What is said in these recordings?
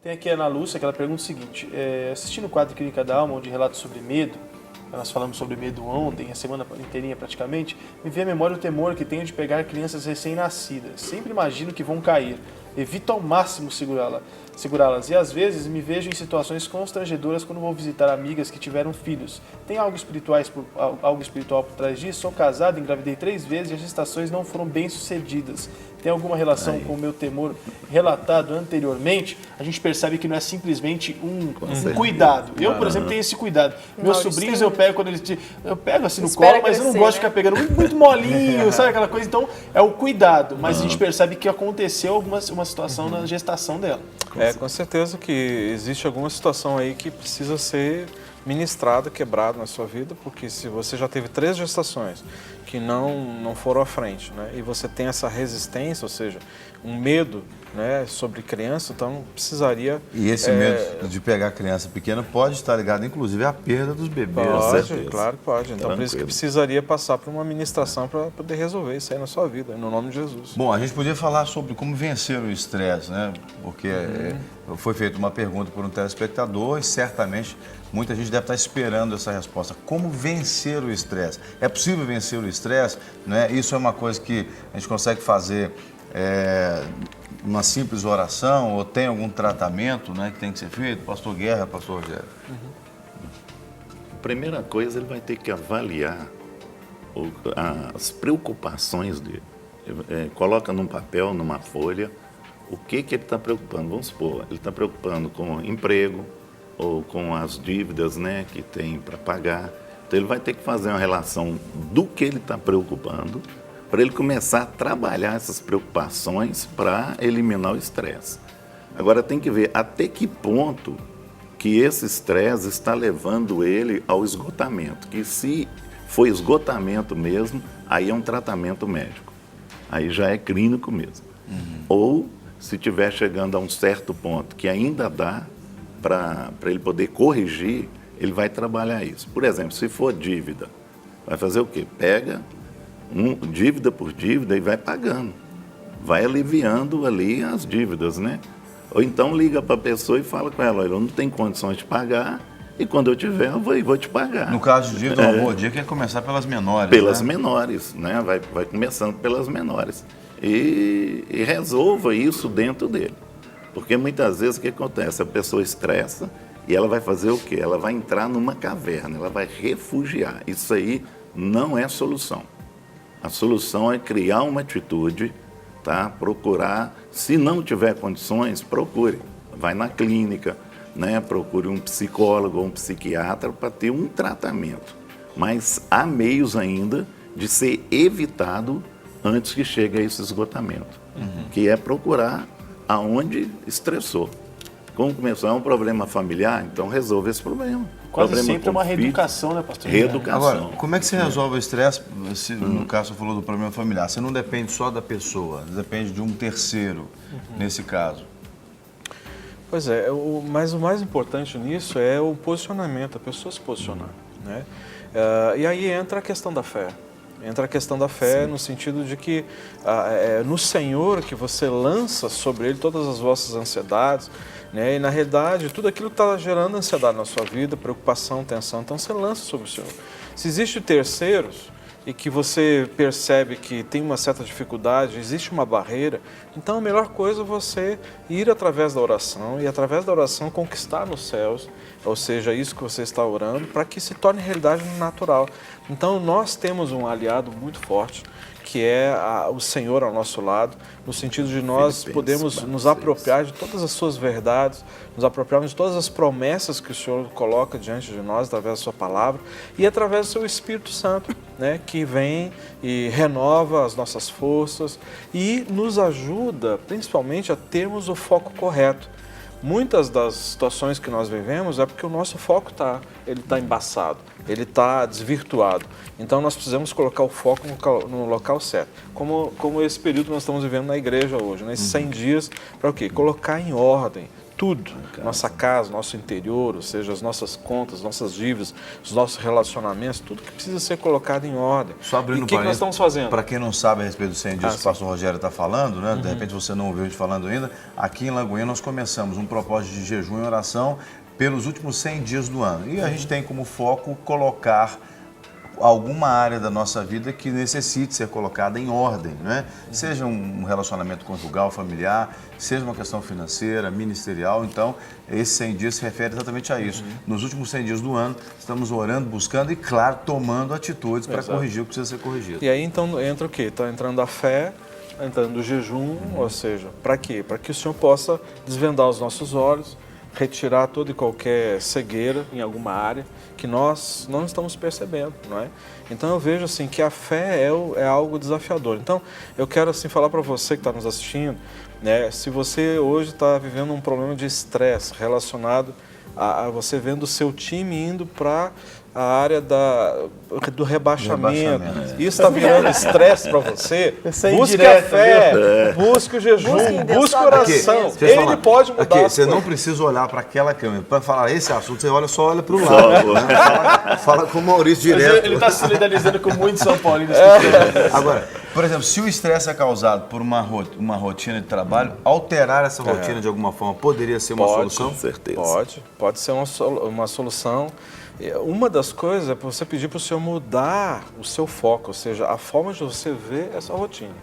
Tem aqui a Ana Lúcia, que ela pergunta o seguinte, assistindo o quadro Clínica da Alma, onde relata sobre medo, nós falamos sobre medo ontem, a semana inteirinha praticamente, me veio à memória o temor que tenho de pegar crianças recém-nascidas. Sempre imagino que vão cair. Evito ao máximo segurá-las e às vezes me vejo em situações constrangedoras quando vou visitar amigas que tiveram filhos. Tem algo espiritual por trás disso? Sou casado, engravidei 3 vezes e as gestações não foram bem sucedidas. Tem alguma relação com o meu temor relatado anteriormente? A gente percebe que não é simplesmente um cuidado. Eu, por exemplo, tenho esse cuidado. Meus sobrinhos eu pego quando eles... Eu pego assim no colo, mas eu não gosto de ficar pegando muito molinho, sabe aquela coisa? Então, é o cuidado. Mas a gente percebe que aconteceu uma situação na gestação dela. Com certeza que existe alguma situação aí que precisa ser ministrada, quebrada na sua vida, porque se você já teve 3 gestações que não foram à frente, né, e você tem essa resistência, ou seja, um medo, né, sobre criança, então precisaria... E esse medo de pegar criança pequena pode estar ligado, inclusive, à perda dos bebês. Pode, claro que pode. Então, por isso que precisaria passar por uma ministração para poder resolver isso aí na sua vida, no nome de Jesus. Bom, a gente podia falar sobre como vencer o estresse, né? Porque foi feita uma pergunta por um telespectador e certamente muita gente deve estar esperando essa resposta. Como vencer o estresse? É possível vencer o estresse? Né? Isso é uma coisa que a gente consegue fazer uma simples oração ou tem algum tratamento, né, que tem que ser feito? Pastor Guerra, Pastor Rogério. A primeira coisa, ele vai ter que avaliar as preocupações dele. Coloca num papel, numa folha, o que ele está preocupando. Vamos supor, ele está preocupando com o emprego ou com as dívidas, né, que tem para pagar. Então, ele vai ter que fazer uma relação do que ele está preocupando para ele começar a trabalhar essas preocupações para eliminar o estresse. Agora, tem que ver até que ponto que esse estresse está levando ele ao esgotamento. Que se for esgotamento mesmo, aí é um tratamento médico. Aí já é clínico mesmo. Ou, se estiver chegando a um certo ponto que ainda dá para ele poder corrigir, ele vai trabalhar isso. Por exemplo, se for dívida, vai fazer o quê? Pega dívida por dívida e vai pagando. Vai aliviando ali as dívidas, né? Ou então liga para a pessoa e fala com ela, olha, eu não tenho condições de pagar e quando eu tiver eu vou te pagar. No caso de dívida, uma boa dica é começar pelas menores. Pelas menores, né? Vai começando pelas menores. E resolva isso dentro dele. Porque muitas vezes o que acontece? A pessoa estressa e ela vai fazer o quê? Ela vai entrar numa caverna, ela vai refugiar. Isso aí não é solução. A solução é criar uma atitude, tá? Procurar, se não tiver condições, procure. Vai na clínica, né? Procure um psicólogo ou um psiquiatra para ter um tratamento. Mas há meios ainda de ser evitado antes que chegue a esse esgotamento, que é procurar aonde estressou. Como começou, é um problema familiar, então resolve esse problema. Quase problema sempre é uma reeducação, né, pastor? Reeducação. Agora, como é que você resolve o estresse, se no caso você falou do problema familiar? Você não depende só da pessoa, depende de um terceiro, nesse caso. Pois é, mas o mais importante nisso é o posicionamento, a pessoa se posicionar, né? E aí entra a questão da fé. Entra a questão da fé no sentido de que é no Senhor que você lança sobre Ele todas as vossas ansiedades, né? E na realidade tudo aquilo que está gerando ansiedade na sua vida, preocupação, tensão, então você lança sobre o Senhor. Se existem terceiros e que você percebe que tem uma certa dificuldade, existe uma barreira, então a melhor coisa é você ir através da oração e através da oração conquistar nos céus, ou seja, isso que você está orando, para que se torne realidade natural. Então nós temos um aliado muito forte, que é o Senhor ao nosso lado, no sentido de nós podemos nos apropriar de todas as suas verdades, nos apropriarmos de todas as promessas que o Senhor coloca diante de nós, através da sua palavra, e através do seu Espírito Santo, né, que vem e renova as nossas forças e nos ajuda, principalmente, a termos o foco correto. Muitas das situações que nós vivemos é porque o nosso foco ele tá embaçado, ele está desvirtuado. Então nós precisamos colocar o foco no local certo. Como esse período que nós estamos vivendo na igreja hoje, nesses 100 dias, para o quê? Colocar em ordem tudo, nossa casa, nosso interior, ou seja, as nossas contas, nossas dívidas, os nossos relacionamentos, tudo que precisa ser colocado em ordem. Só abrindo e o que nós estamos fazendo? Para quem não sabe a respeito do 100 dias que o pastor Rogério está falando, né? De repente você não ouviu a gente falando ainda, aqui em Lagoinha nós começamos um propósito de jejum e oração pelos últimos 100 dias do ano. E a gente tem como foco colocar alguma área da nossa vida que necessite ser colocada em ordem, né? Seja um relacionamento conjugal, familiar, seja uma questão financeira, ministerial. Então, esses 100 dias se refere exatamente a isso. Nos últimos 100 dias do ano, estamos orando, buscando e, claro, tomando atitudes para corrigir o que precisa ser corrigido. E aí, então, entra o quê? Está entrando a fé, entrando o jejum, ou seja, para quê? Para que o Senhor possa desvendar os nossos olhos, retirar toda e qualquer cegueira em alguma área que nós não estamos percebendo, não é? Então eu vejo assim que a fé é algo desafiador. Então eu quero assim falar para você que está nos assistindo, né? Se você hoje está vivendo um problema de estresse relacionado a você vendo o seu time indo para a área do rebaixamento. Isso está virando estresse para você. Busque a fé, busque o jejum, busque a oração. Ele pode mudar. Aqui, você não precisa olhar para aquela câmera. Para falar esse assunto, você só olha para o lado. Né? Fala com o Maurício direto. Ele está se solidarizando com muitos São Paulinos. Agora, por exemplo, se o estresse é causado por uma rotina de trabalho, alterar essa rotina de alguma forma poderia ser uma solução? Com certeza. Pode ser uma solução. Uma das coisas é você pedir para o Senhor mudar o seu foco, ou seja, a forma de você ver essa rotina,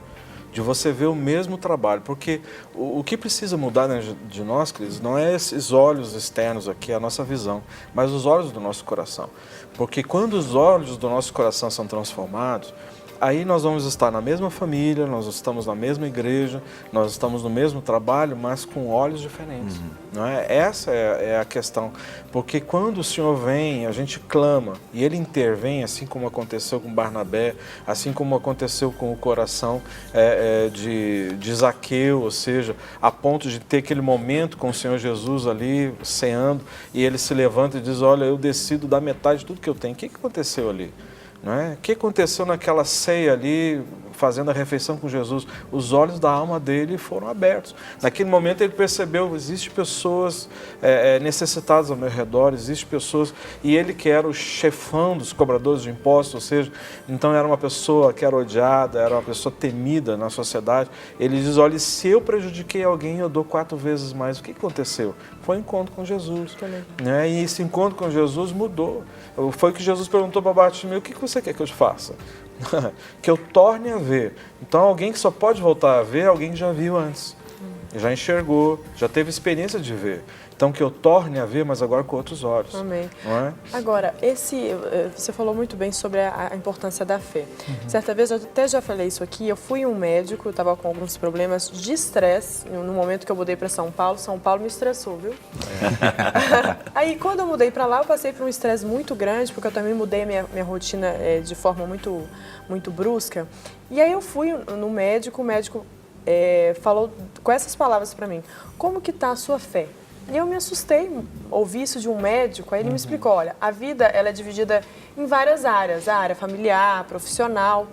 de você ver o mesmo trabalho, porque o que precisa mudar de nós, queridos, não é esses olhos externos aqui, a nossa visão, mas os olhos do nosso coração, porque quando os olhos do nosso coração são transformados, aí nós vamos estar na mesma família, nós estamos na mesma igreja, nós estamos no mesmo trabalho, mas com olhos diferentes. Não é? Essa é a questão. Porque quando o Senhor vem, a gente clama e Ele intervém, assim como aconteceu com Barnabé, assim como aconteceu com o coração de Zaqueu, ou seja, a ponto de ter aquele momento com o Senhor Jesus ali, ceando, e ele se levanta e diz, olha, eu decido da metade de tudo que eu tenho. O que aconteceu ali? Não é? O que aconteceu naquela ceia ali, fazendo a refeição com Jesus? Os olhos da alma dele foram abertos. Naquele momento ele percebeu, existem pessoas necessitadas ao meu redor, existem pessoas, e ele que era o chefão dos cobradores de impostos, ou seja, então era uma pessoa que era odiada, era uma pessoa temida na sociedade. Ele diz, olha, se eu prejudiquei alguém, eu dou 4 vezes mais. O que aconteceu? Foi um encontro com Jesus. Né? E esse encontro com Jesus mudou. Foi que Jesus perguntou para Bartimeu, o que você quer que eu te faça? Que eu torne a ver. Então alguém que só pode voltar a ver é alguém que já viu antes. Já enxergou, já teve experiência de ver. Então que eu torne a ver, mas agora com outros olhos. Amém. Não é? Agora, você falou muito bem sobre a importância da fé. Certa vez, eu até já falei isso aqui, eu fui um médico, eu estava com alguns problemas de estresse, no momento que eu mudei para São Paulo me estressou, viu? Aí, quando eu mudei para lá, eu passei por um estresse muito grande, porque eu também mudei a minha rotina de forma muito, muito brusca. E aí eu fui no médico, o médico falou com essas palavras para mim, como que está a sua fé? E eu me assustei, ouvi isso de um médico, aí ele me explicou, olha, a vida ela é dividida em várias áreas, a área familiar, profissional,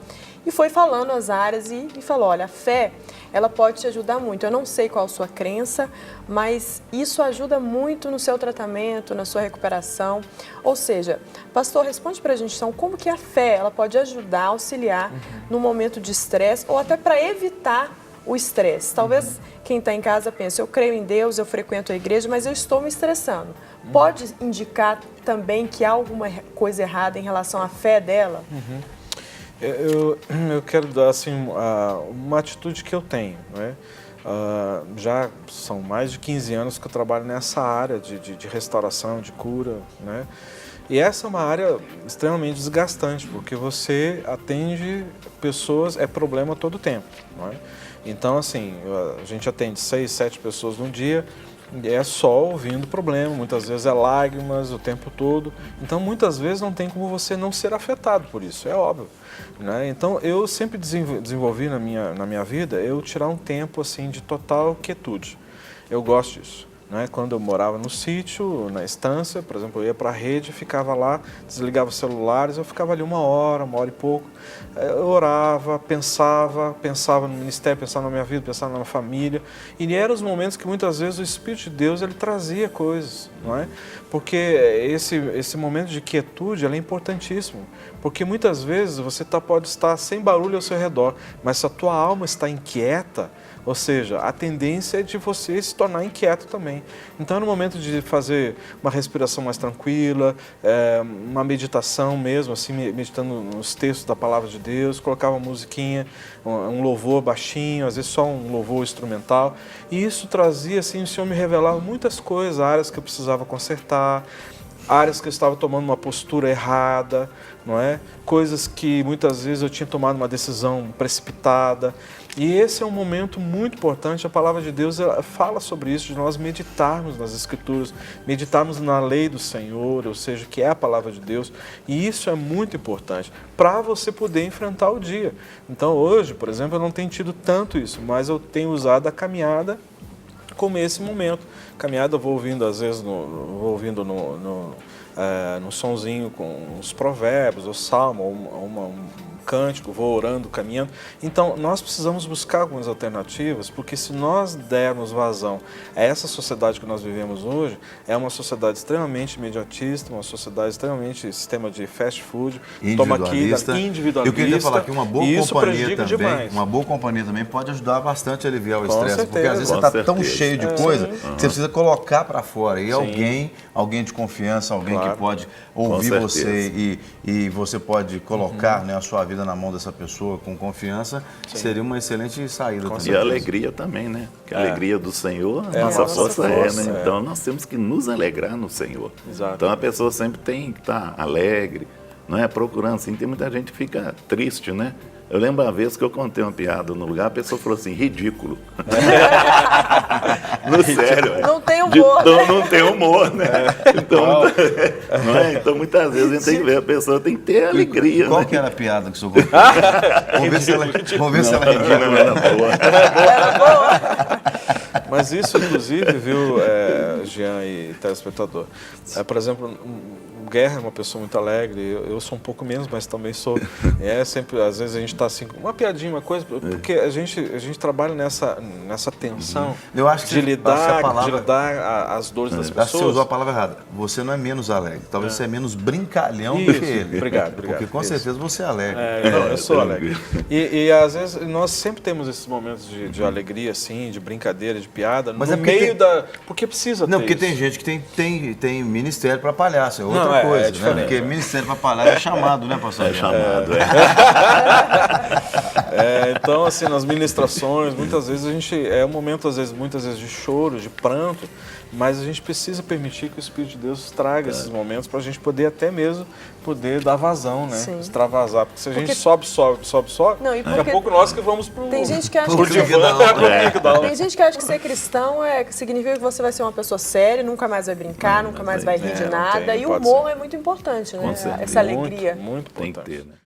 e foi falando as áreas e falou, olha, a fé, ela pode te ajudar muito. Eu não sei qual a sua crença, mas isso ajuda muito no seu tratamento, na sua recuperação. Ou seja, pastor, responde pra gente então, como que a fé, ela pode ajudar, auxiliar no momento de estresse ou até para evitar o estresse. Talvez quem está em casa pense, eu creio em Deus, eu frequento a igreja, mas eu estou me estressando. Pode indicar também que há alguma coisa errada em relação à fé dela? Eu quero dar assim, uma atitude que eu tenho. Não é? Já são mais de 15 anos que eu trabalho nessa área de restauração, de cura. Né? E essa é uma área extremamente desgastante, porque você atende pessoas, é problema todo o tempo. Não é? Então, assim, a gente atende 6, 7 pessoas num dia, e é só ouvindo problema, muitas vezes é lágrimas o tempo todo. Então, muitas vezes não tem como você não ser afetado por isso, é óbvio. Né? Então, eu sempre desenvolvi na minha vida, eu tirar um tempo assim de total quietude. Eu gosto disso. né? Quando eu morava no sítio, na estância, por exemplo, eu ia para a rede, ficava lá, desligava os celulares, eu ficava ali uma hora e pouco. Eu orava, pensava no ministério, pensava na minha vida, pensava na minha família. E eram os momentos que muitas vezes o Espírito de Deus ele trazia coisas, não é? Porque esse momento de quietude ele é importantíssimo. Porque muitas vezes você pode estar sem barulho ao seu redor, mas se a tua alma está inquieta, ou seja, a tendência é de você se tornar inquieto também. Então, no momento de fazer uma respiração mais tranquila, uma meditação mesmo, assim, meditando nos textos da Palavra de Deus, colocava uma musiquinha, um louvor baixinho, às vezes só um louvor instrumental. E isso trazia, assim, o Senhor me revelava muitas coisas, áreas que eu precisava consertar, áreas que eu estava tomando uma postura errada, não é? Coisas que muitas vezes eu tinha tomado uma decisão precipitada. E esse é um momento muito importante, a Palavra de Deus ela fala sobre isso, de nós meditarmos nas Escrituras, meditarmos na lei do Senhor, ou seja, que é a Palavra de Deus, e isso é muito importante para você poder enfrentar o dia. Então hoje, por exemplo, eu não tenho tido tanto isso, mas eu tenho usado a caminhada como esse momento. Caminhada eu vou ouvindo, às vezes, no sonzinho com os provérbios, o salmo, ou um cântico, vou orando, caminhando. Então, nós precisamos buscar algumas alternativas, porque se nós dermos vazão a essa sociedade que nós vivemos hoje, é uma sociedade extremamente imediatista, uma sociedade extremamente sistema de fast food, toma aqui, individualista. Eu queria falar que uma boa companhia também, demais. uma boa companhia também pode ajudar bastante a aliviar o Com estresse, certeza. porque às vezes você está tão cheio de coisa que você precisa colocar para fora. E alguém de confiança, alguém que pode ouvir você e você pode colocar a sua vida na mão dessa pessoa com confiança, seria uma excelente saída. E a alegria também, né? Porque a alegria do Senhor, a nossa força né? Então nós temos que nos alegrar no Senhor. Exato. Então a pessoa sempre tem que estar alegre, não é? Procurando assim. Tem muita gente que fica triste, né? Eu lembro uma vez que eu contei uma piada no lugar, a pessoa falou assim, ridículo. No sério. Não tem humor, né? Não tem humor, né? Então, não é? Então, muitas vezes a gente tem que ver, a pessoa tem que ter alegria. Qual né? que era a piada que o senhor contou? Vamos ver se ela é ridícula. Não era boa. Era boa. Mas isso, inclusive, viu, Jean e telespectador, por exemplo, o Guerra é uma pessoa muito alegre, eu sou um pouco menos, mas também sou. Sempre, às vezes a gente está assim, uma piadinha, uma coisa, porque a gente trabalha nessa tensão Eu acho que de lidar as dores das Acho que você pessoas. usou a palavra errada. Você não é menos alegre. Talvez você é menos brincalhão do Isso, que ele. obrigado. Porque com certeza você é alegre. Eu sou alegre. E às vezes nós sempre temos esses momentos de alegria, assim, de brincadeira, de piada, Mas no é porque meio da... Porque precisa Não, ter porque isso. tem gente que tem ministério para palhaço, é outra Não, coisa. é diferente, né? Porque ministério para palhaço é chamado, né, pastor? É chamado, Então, assim, nas ministrações, muitas vezes a gente... É um momento, muitas vezes, de choro, de pranto, mas a gente precisa permitir que o Espírito de Deus traga esses momentos para a gente poder até mesmo poder dar vazão, né? Sim. Extravasar. Porque se a gente sobe, Não, e daqui a pouco nós que vamos pro... Tem gente que acha pro que divã, Tem gente que acha que ser cristão significa que você vai ser uma pessoa séria, nunca mais vai brincar, nunca mais vai rir de não nada. tem, E o pode humor ser. é muito importante, né? Com certeza. Essa alegria. Muito Tem que importante. ter, né?